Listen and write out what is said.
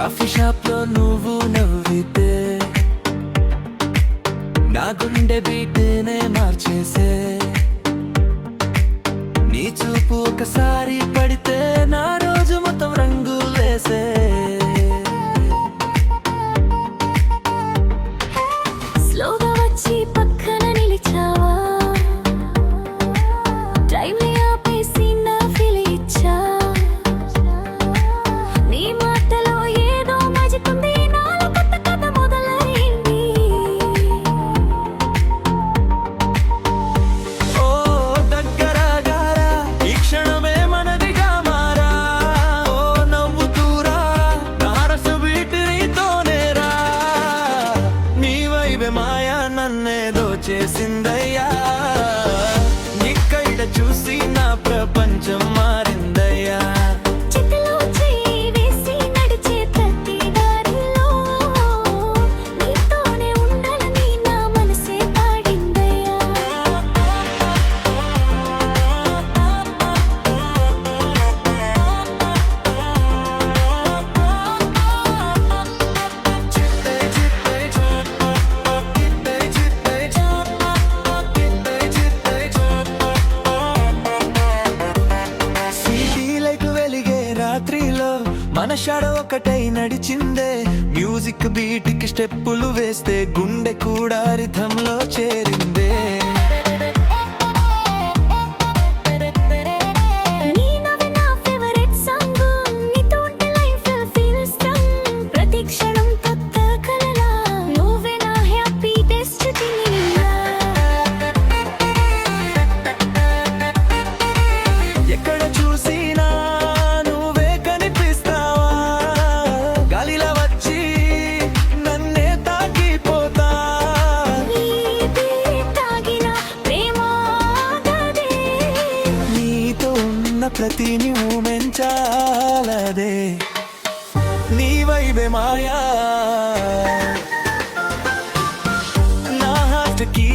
coffee shop లో నువ్వు నవ్వితే నా గుండె బీట్నే మార్చేసే నీ చూపు ఒకసారి పడితే నా రోజు మొత్తం రంగులు వేసే స్లోగా వచ్చి పక్కన నిలిచావా టైంని ఆపేసి నా ఫీల్ ఇచ్చా నీ మాటలో ఏదో మ్యాజిక్ ఉంది నాలో కొత్త కథ మొదలైంది ఓ దగ్గరగారా ఈ క్షణమే మనదిగా మారా ఓ నవ్వుతూరా నా రస వీటితోనేరా నీ వైవే మాయా నన్నేదో చేసిందయ్యా ఇక్కడ చూసి నా ప్రపంచం మారిందయ్యా చేతిలో చెయ్యి వేసి నడిచే ప్రతి దారిలో నీతోనే ఉండాలని నా మనసే పాడిందయ్యా సిటీలకు వెలిగే రాత్రిలో మన షాడో ఒకటై నడిచిందే మ్యూజిక్ బీట్కి స్టెప్పులు వేస్తే గుండె కూడా రిథంలో చేరిందే నీ నవ్వే నా ఫేవరెట్ సాంగ్ నీతో ఉంటే లైఫ్ ఫీల్ స్ట్రాంగ్ ప్రతి క్షణం కొత్త కలలా నువ్వే నా హ్యాపీ డెస్టినీ ఎక్కడ చూసినా నువ్వే కనిపిస్తావా గాలిలా వచ్చి నన్నే తాకిపోతా తాగిన ప్రేమాగదే నీతో ఉన్న ప్రతి మూమెంట్ చాలదే నీ వైబే మాయా నా హార్ట్ కి